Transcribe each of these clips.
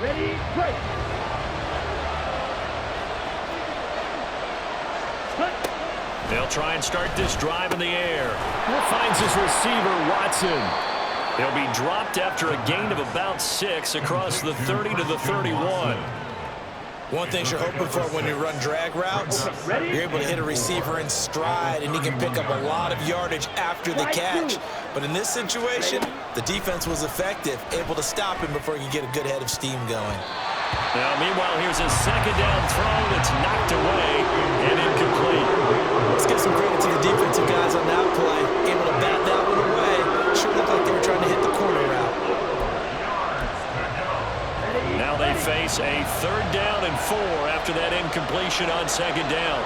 Ready, break. They'll try and start this drive in the air. Finds his receiver, Watson. He'll be dropped after a gain of about 6 across the 30 to the 31. One thing you're hoping for when you run drag routes, you're able to hit a receiver in stride, and he can pick up a lot of yardage after the catch. But in this situation, the defense was effective, able to stop him before he could get a good head of steam going. Now, meanwhile, here's a second down throw that's knocked away and incomplete. Let's give some credit to the defensive guys on that play. Able to bat that one away. Sure looked like they were trying to hit the corner route. Now they face a 3rd down and 4 after that incompletion on 2nd down.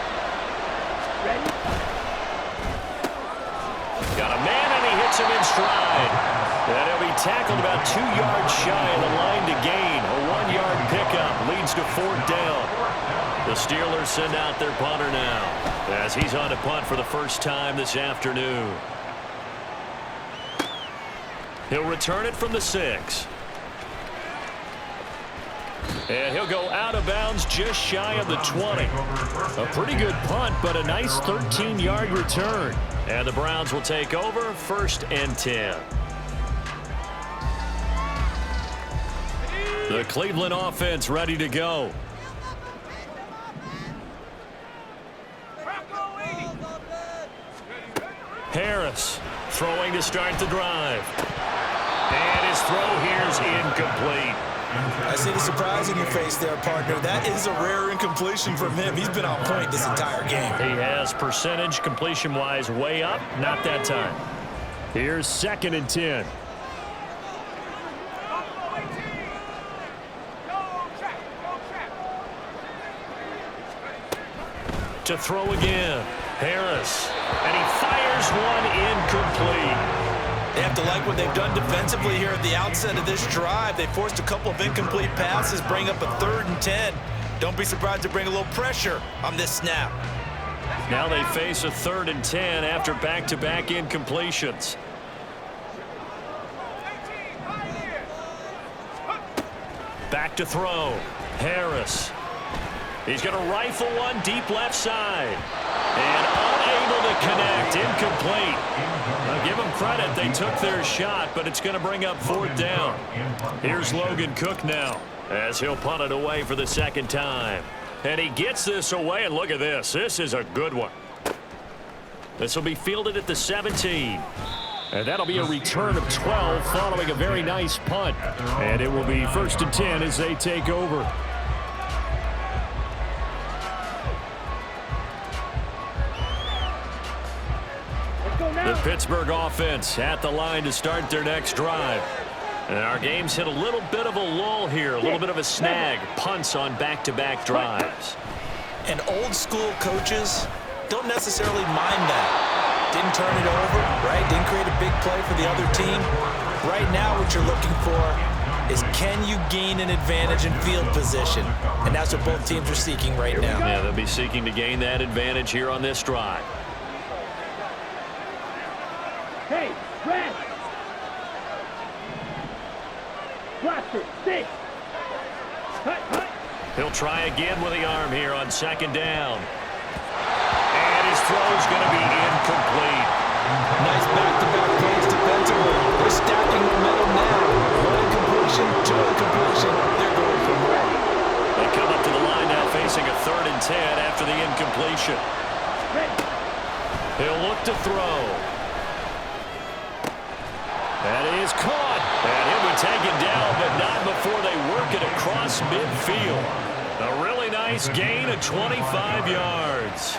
Got a man, and he hits him in stride. And he'll be tackled about 2 yards shy of the line to gain. A 1-yard pickup leads to 4th down. The Steelers send out their punter now, as he's on to punt for the first time this afternoon. He'll return it from the 6. And he'll go out of bounds just shy of the 20. A pretty good punt, but a nice 13-yard return. And the Browns will take over 1st and 10. The Cleveland offense ready to go. Harris throwing to start the drive. And his throw here's incomplete. I see the surprise in your face there, partner. That is a rare incompletion from him. He's been on point this entire game. He has percentage completion-wise way up. Not that time. Here's 2nd and 10. To throw again. Harris. And he fires one incomplete. They have to like what they've done defensively here at the outset of this drive. They forced a couple of incomplete passes, bring up a 3rd and 10. Don't be surprised to bring a little pressure on this snap. Now they face a 3rd and 10 after back-to-back incompletions. Back to throw. Harris. He's going to rifle one deep left side. And unable to connect. Incomplete. I'll give them credit. They took their shot, but it's going to bring up 4th down. Here's Logan Cook now, as he'll punt it away for the 2nd time. And he gets this away, and look at this. This is a good one. This will be fielded at the 17. And that'll be a return of 12 following a very nice punt. And it will be 1st and 10 as they take over. The Pittsburgh offense at the line to start their next drive. And our game's hit a little bit of a lull here, a little bit of a snag. Punts on back-to-back drives. And old-school coaches don't necessarily mind that. Didn't turn it over, right? Didn't create a big play for the other team. Right now what you're looking for is, can you gain an advantage in field position? And that's what both teams are seeking right now. Yeah, they'll be seeking to gain that advantage here on this drive. Hey, Brad! Blaster, 6! Cut! He'll try again with the arm here on 2nd down. And his throw's going to be incomplete. Nice back-to-back plays defensively. They're stacking momentum now. One incompletion, 2 incompletion. They're going for more. They come up to the line now facing a 3rd and 10 after the incompletion. He'll look to throw. That is caught. And he'll be taken down, but not before they work it across midfield. A really nice gain of 25 yards.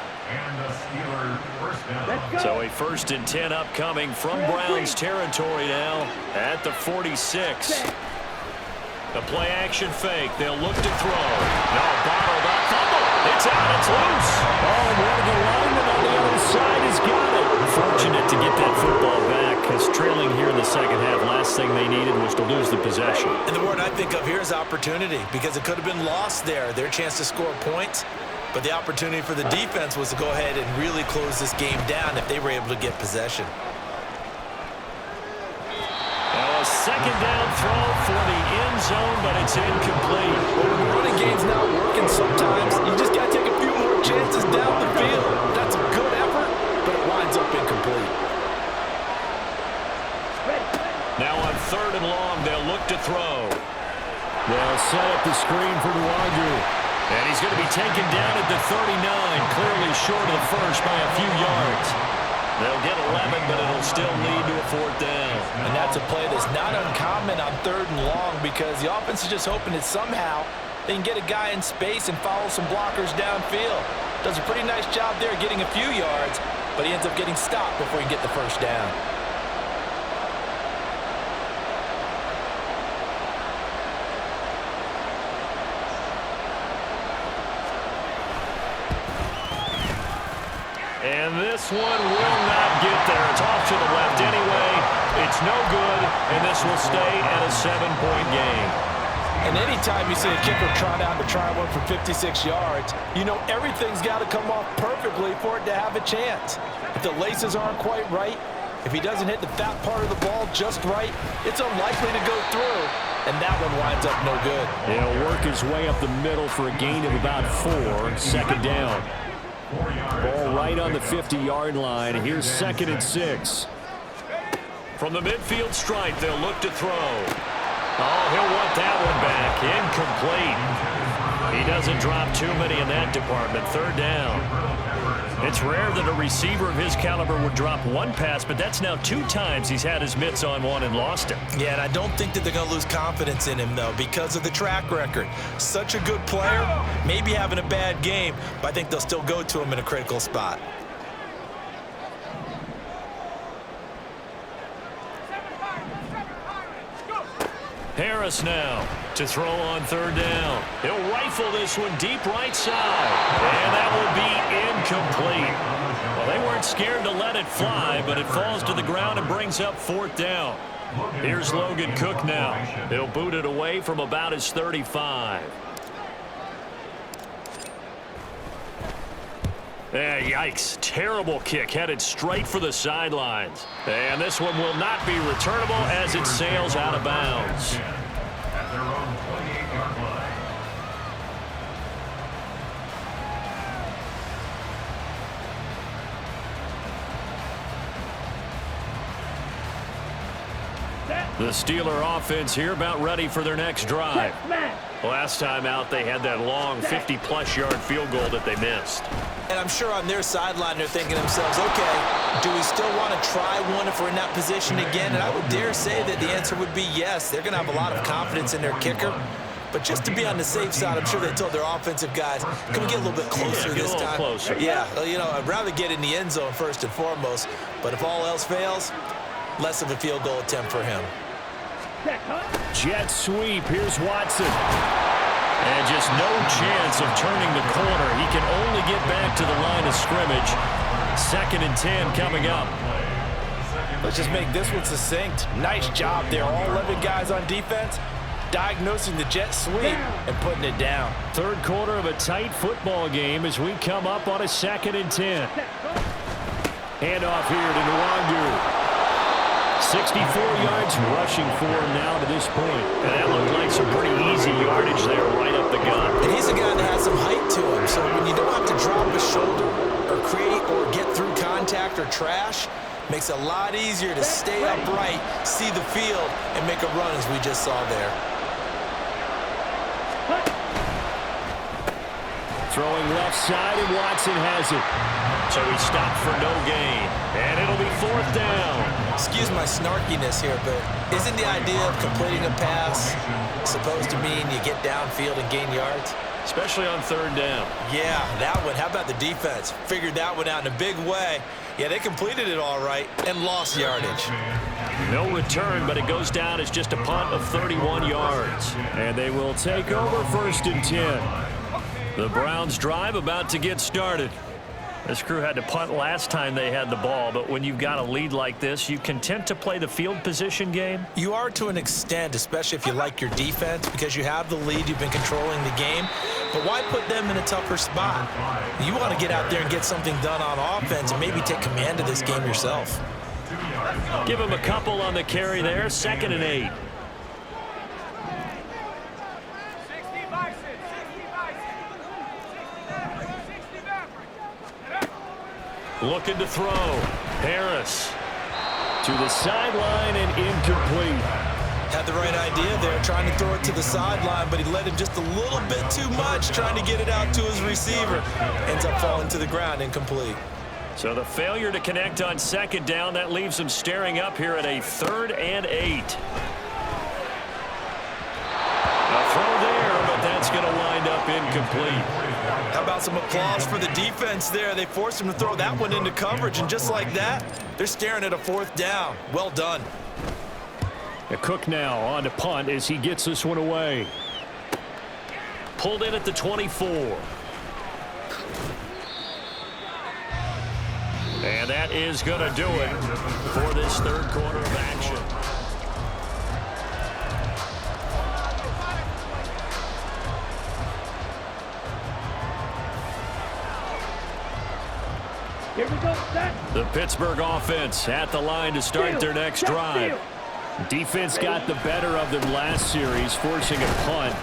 So a 1st and 10 upcoming from Browns territory now at the 46. The play action fake. They'll look to throw. No, bottled up. Fumble. It's out. It's loose. Oh, and one of the linemen on the other side has got it. Fortunate to get that football back, because trailing here in the 2nd half, last thing they needed was to lose the possession. And the word I think of here is opportunity, because it could have been lost there. Their chance to score points. But the opportunity for the defense was to go ahead and really close this game down if they were able to get possession. Now a second down throw for the end zone, but it's incomplete. Well, when the running game's not working sometimes, you just got to take a few more chances down the field. That's a good effort, but it winds up incomplete. Now on 3rd and long, they'll look to throw. They'll set up the screen for Nwangwu. And he's going to be taken down at the 39, clearly short of the first by a few yards. They'll get 11, but it'll still lead to a 4th down. And that's a play that's not uncommon on 3rd and long because the offense is just hoping that somehow they can get a guy in space and follow some blockers downfield. Does a pretty nice job there getting a few yards, but he ends up getting stopped before he can get the first down. And this one will not get there. It's off to the left anyway. It's no good, and this will stay at a 7-point game. And anytime you see a kicker trot out to try one for 56 yards, you know everything's got to come off perfectly for it to have a chance. If the laces aren't quite right, if he doesn't hit the fat part of the ball just right, it's unlikely to go through, and that one winds up no good. He'll work his way up the middle for a gain of about 4, second down. Ball right on the 50-yard line. Here's 2nd and 6. From the midfield stripe, they'll look to throw. Oh, he'll want that one back. Incomplete. He doesn't drop too many in that department. 3rd down. It's rare that a receiver of his caliber would drop one pass, but that's now 2 times he's had his mitts on one and lost it. Yeah, and I don't think that they're going to lose confidence in him, though, because of the track record. Such a good player, maybe having a bad game, but I think they'll still go to him in a critical spot. Harris now to throw on 3rd down. He'll rifle this one deep right side. And that will be incomplete. Well, they weren't scared to let it fly, but it falls to the ground and brings up 4th down. Here's Logan Cook now. He'll boot it away from about his 35. Yikes. Terrible kick headed straight for the sidelines. And this one will not be returnable as it sails out of bounds. The Steeler offense here about ready for their next drive. Last time out, they had that long 50-plus yard field goal that they missed. And I'm sure on their sideline they're thinking to themselves, okay, do we still want to try one if we're in that position again? And I would dare say that the answer would be yes. They're going to have a lot of confidence in their kicker. But just to be on the safe side, I'm sure they told their offensive guys, can we get a little bit closer this time? Closer. Yeah, you know, I'd rather get in the end zone first and foremost. But if all else fails, less of a field goal attempt for him. Jet sweep. Here's Watson. And just no chance of turning the corner. He can only get back to the line of scrimmage. 2nd and 10 coming up. Let's just make this one succinct. Nice job there. All 11 guys on defense diagnosing the jet sweep and putting it down. 3rd quarter of a tight football game as we come up on a 2nd and 10. Handoff here to Nwangwu. 64 yards rushing for him now to this point. And that looked like some pretty easy yardage there right up the gut. And he's a guy that has some height to him, so when you don't have to drop a shoulder or create or get through contact or trash, makes it a lot easier to stay upright, see the field, and make a run as we just saw there. Throwing left side, and Watson has it. So he stopped for no gain. And it'll be 4th down. Excuse my snarkiness here, but isn't the idea of completing a pass supposed to mean you get downfield and gain yards? Especially on 3rd down. Yeah, that one. How about the defense? Figured that one out in a big way. Yeah, they completed it all right and lost yardage. No return, but it goes down as just a punt of 31 yards. And they will take over 1st and 10. The Browns drive about to get started. This crew had to punt last time they had the ball, but when you've got a lead like this, you content to play the field position game? You are to an extent, especially if you like your defense, because you have the lead, you've been controlling the game. But why put them in a tougher spot? You want to get out there and get something done on offense and maybe take command of this game yourself. Give him a couple on the carry there. 2nd and 8. Looking to throw. Harris. To the sideline and incomplete. Had the right idea there, trying to throw it to the sideline, but he led him just a little bit too much, trying to get it out to his receiver. Ends up falling to the ground, incomplete. So the failure to connect on 2nd down, that leaves him staring up here at a 3rd and 8. A throw there, but that's going to wind up incomplete. How about some applause for the defense there? They forced him to throw that one into coverage, and just like that, they're staring at a 4th down. Well done. A Cook now on to punt as he gets this one away. Pulled in at the 24. And that is going to do it for this 3rd quarter of action. Here we go, set. The Pittsburgh offense at the line to start their next drive. Defense got the better of them last series, forcing a punt.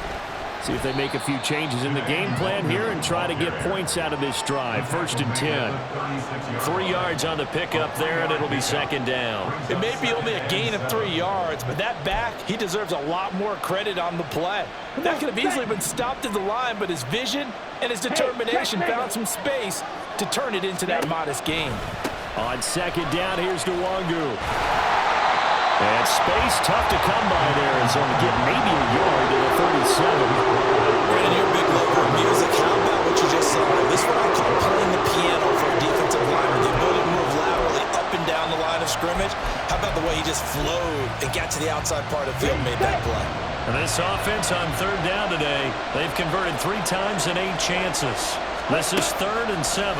See if they make a few changes in the game plan here and try to get points out of this drive. 1st and 10. 3 yards on the pickup there, and it'll be 2nd down. It may be only a gain of 3 yards, but that back, he deserves a lot more credit on the play. That could have easily been stopped at the line, but his vision and his determination found some space to turn it into that modest gain. On 2nd down, here's Nwangu. And space tough to come by there as he'll get maybe a yard to the 37. Brandon, you're a big lover of music. How about what you just saw? This is what I call playing the piano for a defensive lineman. The ability to move laterally up and down the line of scrimmage. How about the way he just flowed and got to the outside part of the field and made that play? And this offense on 3rd down today, they've converted 3 times in 8 chances. This is 3rd and 7.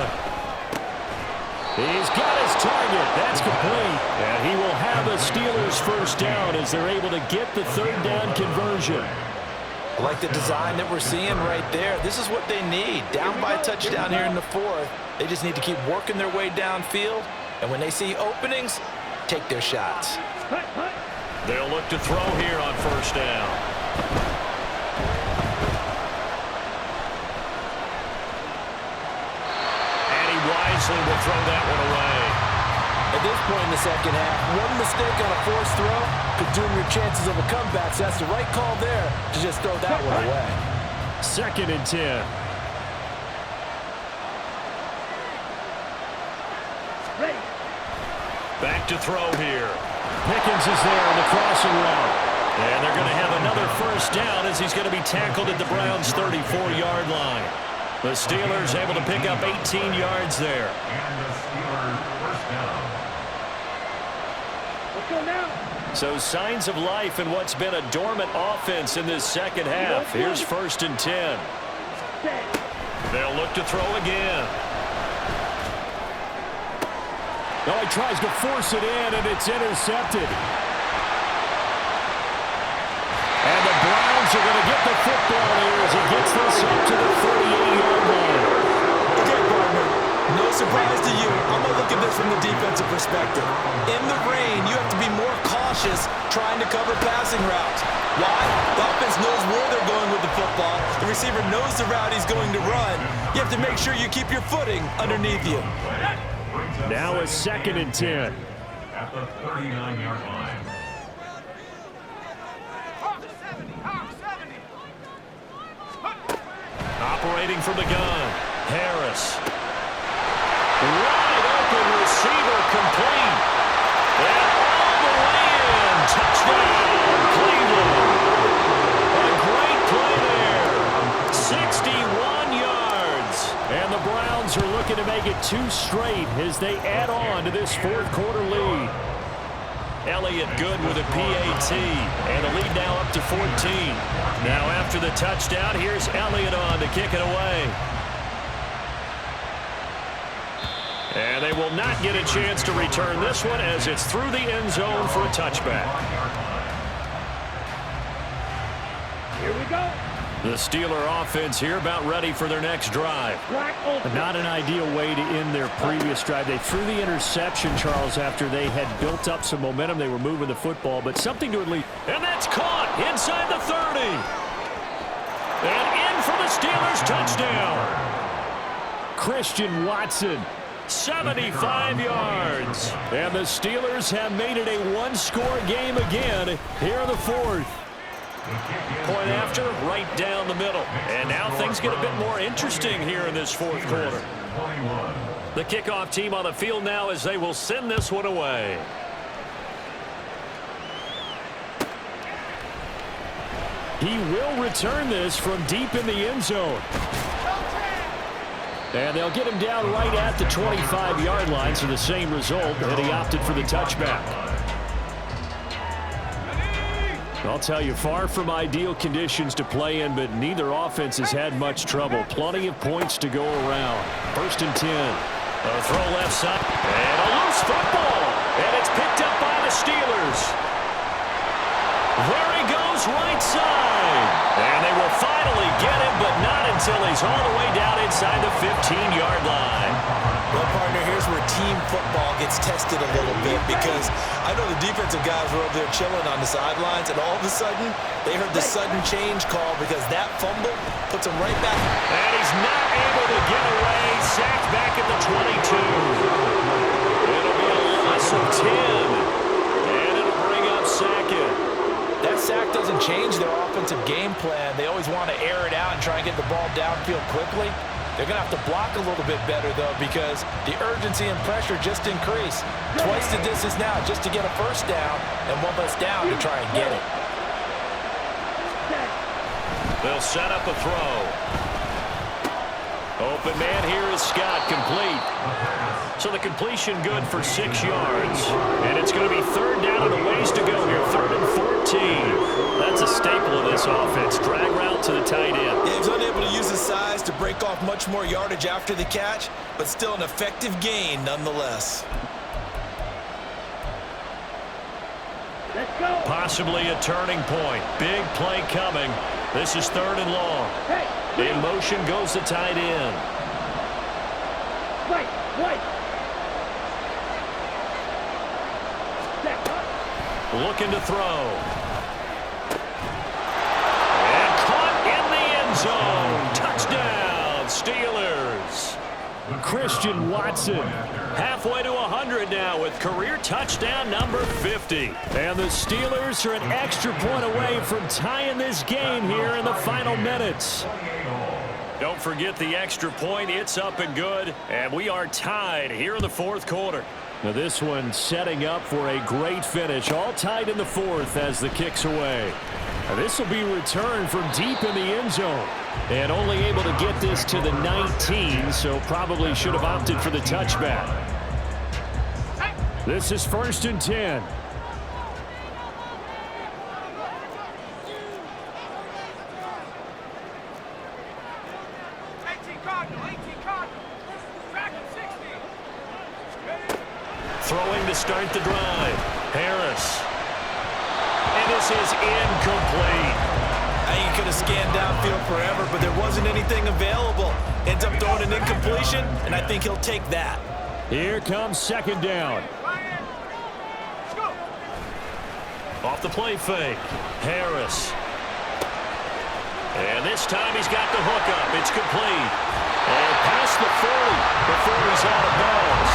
He's got his target. That's complete. And he will have a Steelers 1st down as they're able to get the 3rd down conversion. I like the design that we're seeing right there. This is what they need. Down by a touchdown here in the 4th. They just need to keep working their way downfield. And when they see openings, take their shots. They'll look to throw here on 1st down. Wisely will throw that one away. At this point in the 2nd half, one mistake on a forced throw could doom your chances of a comeback. So that's the right call there to just throw that one away. 2nd and 10. Back to throw here. Pickens is there in the crossing route. And they're going to have another 1st down as he's going to be tackled at the Browns' 34-yard line. The Steelers able to pick up 18 yards there. Let's go now. So signs of life in what's been a dormant offense in this 2nd half. Here's 1st and 10. They'll look to throw again. Oh, he tries to force it in, and it's intercepted. And the Browns are going to get the football here as he gets this up to the 38-yard line. Okay, partner, no surprise to you. I'm going to look at this from the defensive perspective. In the rain, you have to be more cautious trying to cover passing routes. Why? The offense knows where they're going with the football. The receiver knows the route he's going to run. You have to make sure you keep your footing underneath you. Now a 2nd and 10. At the 39-yard line. Operating from the gun. Harris. Wide open receiver complete. And all the way in. Touchdown, Cleveland. A great play there. 61 yards. And the Browns are looking to make it 2 straight as they add on to this 4th quarter lead. Elliott good with a PAT, and the lead now up to 14. Now after the touchdown, here's Elliott on to kick it away. And they will not get a chance to return this one as it's through the end zone for a touchback. Here we go. The Steeler offense here about ready for their next drive. Not an ideal way to end their previous drive. They threw the interception, Charles, after they had built up some momentum. They were moving the football, but something to at least. And that's caught inside the 30. And in for the Steelers touchdown. Christian Watson. 75 yards. And the Steelers have made it a one-score game again here in the fourth. Point after, right down the middle. And now things get a bit more interesting here in this fourth quarter. The kickoff team on the field now as they will send this one away. He will return this from deep in the end zone. And they'll get him down right at the 25-yard line, so the same result, and he opted for the touchback. I'll tell you, far from ideal conditions to play in, but neither offense has had much trouble. Plenty of points to go around. 1st and 10. A throw left side. And a loose football. And it's picked up by the Steelers. There he goes, right side. And they will finally get him, but not until he's all the way down inside the 15-yard line. Well, partner, here's where team football gets tested a little bit, because I know the defensive guys were over there chilling on the sidelines, and all of a sudden, they heard the sudden change call because that fumble puts them right back. And he's not able to get away. Sacked back at the 22. It'll be a loss of 10. And it'll bring up Sackett. That sack doesn't change their offensive game plan. They always want to air it out and try and get the ball downfield quickly. They're going to have to block a little bit better, though, because the urgency and pressure just increase. Twice the distance now just to get a first down, and one less down to try and get it. They'll set up a throw. Open man here is Scott, complete. So the completion good for 6 yards. And it's going to be 3rd down and a ways to go here. 3rd and 14. That's a staple of this offense. Drag route to the tight end. Yeah, he was unable to use his size to break off much more yardage after the catch, but still an effective gain nonetheless. Let's go. Possibly a turning point. Big play coming. This is 3rd and long. In motion goes the tight end. Right. Looking to throw. And caught in the end zone. Touchdown, Steelers. Christian Watson. Halfway to 100 now with career touchdown number 50. And the Steelers are an extra point away from tying this game here in the final minutes. Don't forget the extra point. It's up and good. And we are tied here in the fourth quarter. Now this one setting up for a great finish. All tied in the fourth as the kick's away. Now this will be returned from deep in the end zone. And only able to get this to the 19, so probably should have opted for the touchback. This is 1st and 10. Throwing to start the drive. Harris. And this is incomplete. I think he could have scanned downfield forever, but there wasn't anything available. Ends up throwing an incompletion, and I think he'll take that. Here comes 2nd down. Off the play fake. Harris. And this time he's got the hook up. It's complete. And past the 40 before he's out of bounds.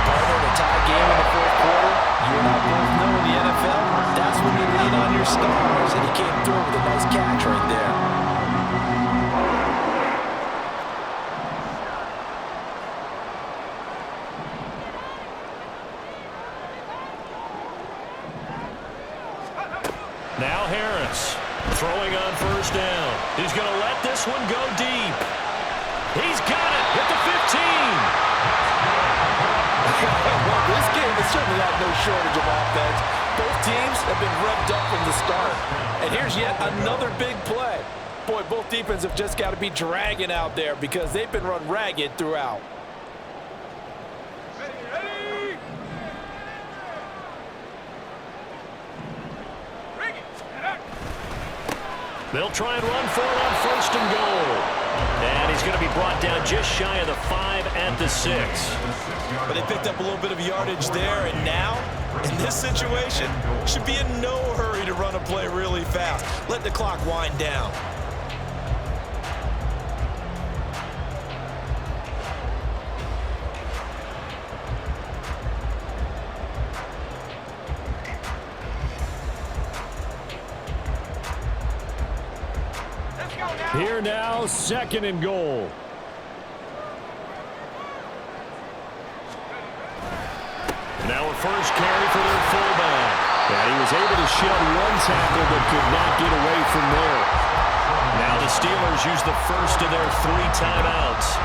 Partner, the tie game in the fourth quarter. You and I both know in the NFL, that's when you lean on your stars, and he came through with a nice catch right there. Now Harris throwing on 1st down. He's going to let this one go deep. He's got it at the 15. Well, this game has certainly had no shortage of offense. Both teams have been revved up from the start. And here's yet another big play. Boy, both defenses have just got to be dragging out there because they've been run ragged throughout. They'll try and run for it on first and goal. And he's going to be brought down just shy of the 5 at the 6. But they picked up a little bit of yardage there, and now, in this situation, should be in no hurry to run a play really fast. Let the clock wind down. Here now, second and goal. Now a first carry for their fullback. And he was able to shed one tackle but could not get away from there. Now the Steelers use the first of their 3 timeouts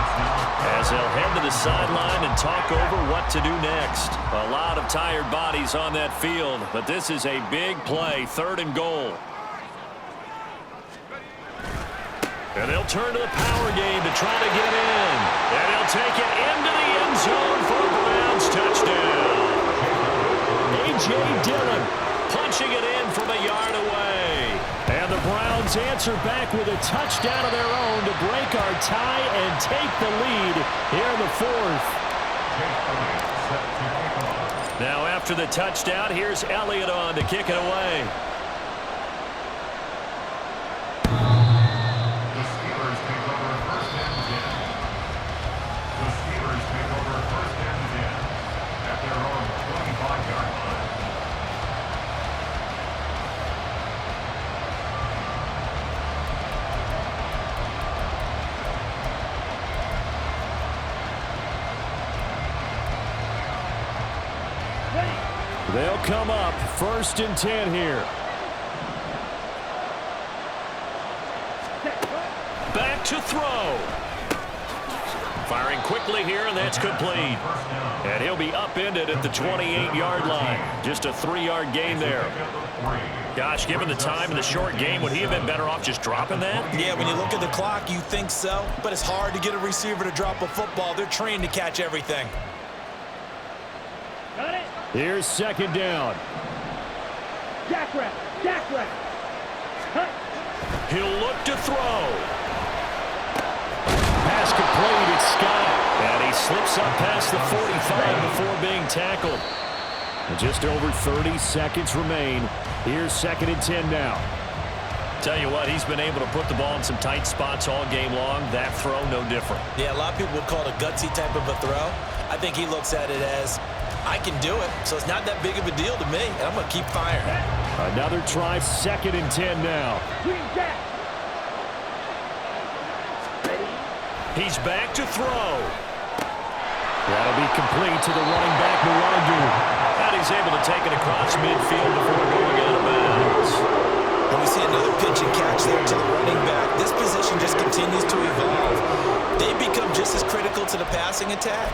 as they'll head to the sideline and talk over what to do next. A lot of tired bodies on that field, but this is a big play, third and goal. And they'll turn to the power game to try to get in. And he'll take it into the end zone for a Browns touchdown. A.J. Dillon punching it in from a yard away. And the Browns answer back with a touchdown of their own to break our tie and take the lead here in the 4th. Now after the touchdown, here's Elliott on to kick it away. They'll come up 1st and 10 here. Back to throw. Firing quickly here, and that's complete. And he'll be upended at the 28-yard line. Just a 3-yard gain there. Gosh, given the time in the short game, would he have been better off just dropping that? Yeah, when you look at the clock, you think so. But it's hard to get a receiver to drop a football. They're trained to catch everything. Got it. Here's second down. Jackrabbit. Jackrabbit. Cut. He'll look to throw. Pass complete. It's Scott. And he slips up past the 45 before being tackled. Just over 30 seconds remain. Here's 2nd and 10 now. Tell you what, he's been able to put the ball in some tight spots all game long. That throw, no different. Yeah, a lot of people would call it a gutsy type of a throw. I think he looks at it as, I can do it, so it's not that big of a deal to me, and I'm going to keep firing. Another try, 2nd and 10 now. Green Jack. Ready. He's back to throw. That'll be complete to the running back, Nwangu. And he's able to take it across midfield before going out of bounds. And we see another pitch and catch there to the running back. This position just continues to evolve. They become just as critical to the passing attack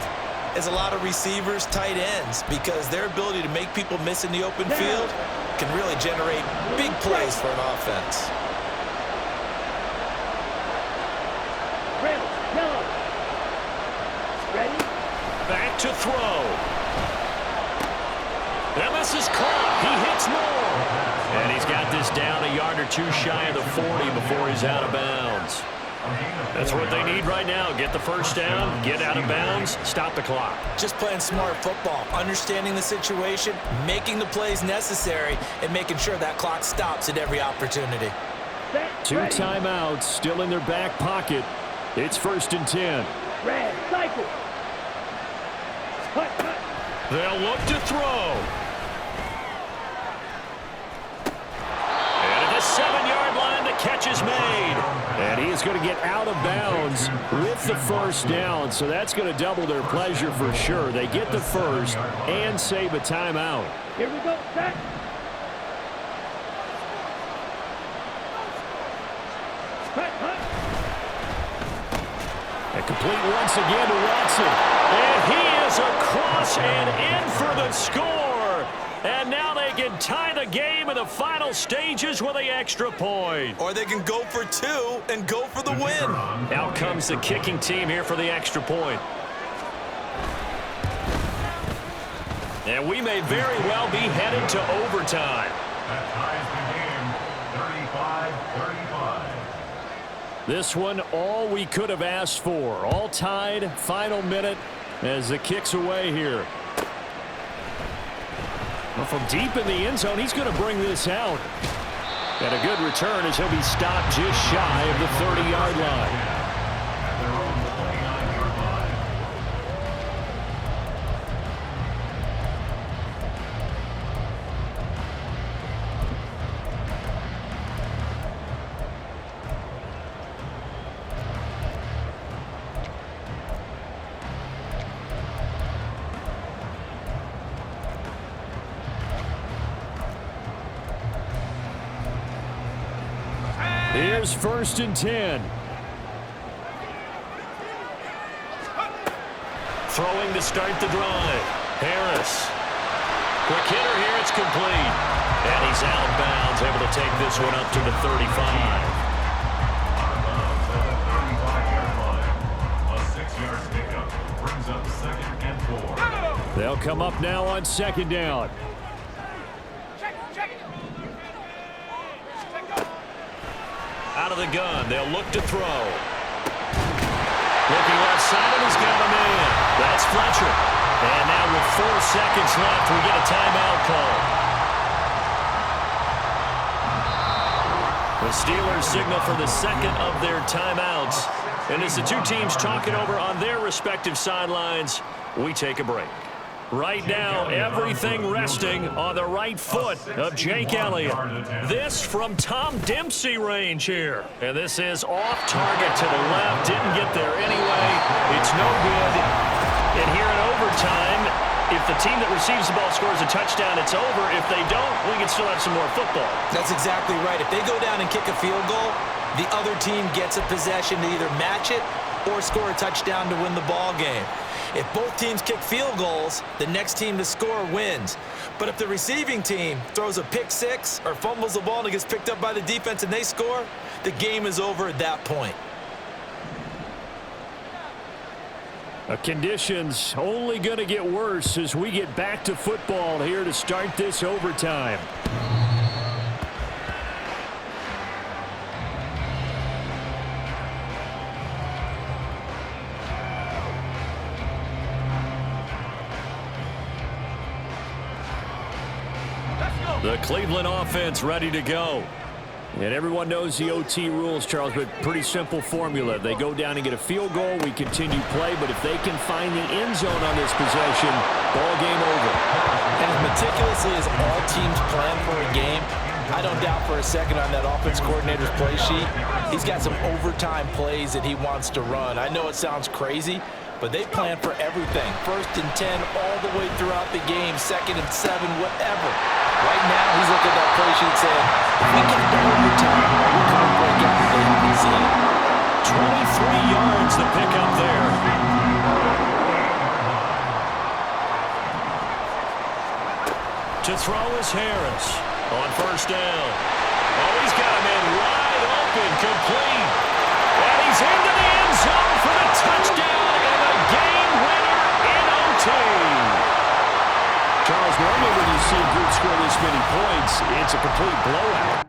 as a lot of receivers, tight ends, because their ability to make people miss in the open field can really generate big plays for an offense. Red. Yellow. Ready. Back to throw. And this is caught. He hits more. And he's got this down a yard or 2 shy of the 40 before he's out of bounds. That's what they need right now. Get the first down, get out of bounds, stop the clock. Just playing smart football, understanding the situation, making the plays necessary, and making sure that clock stops at every opportunity. Set. 2 Ready. timeouts still in their back pocket. It's 1st and 10. Red. Cycle. Cut. Cut. They'll look to throw. And at the 7-yard line, the catch is made. And he is going to get out of bounds with the first down, so that's going to double their pleasure for sure. They get the first and save a timeout. Here we go. Set. Cut. Cut. And complete once again to Watson. And he is across and in for the score. And now they can tie the game in the final stages with the extra point. Or they can go for 2 and go for the win. Out comes the kicking team here for the extra point. And we may very well be headed to overtime. That ties the game 35-35. This one, all we could have asked for. All tied, final minute as the kick's away here. Well, from deep in the end zone, he's going to bring this out. And a good return as he'll be stopped just shy of the 30-yard line. Here's 1st and 10. Throwing to start the drive. Harris. Quick hitter here. It's complete. And he's out of bounds, able to take this one up to the 35. Out of bounds at the 35-yard line. A 6-yard pickup brings up 2nd and 4. They'll come up now on 2nd down. Out of the gun, they'll look to throw. Looking left side, and he's got a man. That's Fletcher. And now with 4 seconds left, we get a timeout call. The Steelers signal for the second of their timeouts. And as the two teams talking over on their respective sidelines, we take a break. Right now, everything resting on the right foot of Jake Elliott. This from Tom Dempsey range here. And this is off target to the left. Didn't get there anyway. It's no good. And here in overtime, if the team that receives the ball scores a touchdown, it's over. If they don't, we can still have some more football. That's exactly right. If they go down and kick a field goal, the other team gets a possession to either match it or score a touchdown to win the ball game. If both teams kick field goals, the next team to score wins. But if the receiving team throws a pick six or fumbles the ball and it gets picked up by the defense and they score, the game is over at that point. Conditions only going to get worse as we get back to football here to start this overtime. The Cleveland offense ready to go. And everyone knows the OT rules, Charles, but pretty simple formula. They go down and get a field goal, we continue play, but if they can find the end zone on this possession, ball game over. And as meticulously as all teams plan for a game, I don't doubt for a second on that offense coordinator's play sheet, he's got some overtime plays that he wants to run. I know it sounds crazy, but they plan for everything. 1st and 10 all the way throughout the game, 2nd and 7, whatever. Right now, he's looking at that play sheet saying, if we get to overtime, we're going to break out the ABC. 23 yards the pickup there. To throw is Harris on 1st down. Oh, he's got a man wide open, complete. And he's into the end zone for the touchdown and a game winner in OT. Charles, normally when you see a group score this many points, it's a complete blowout.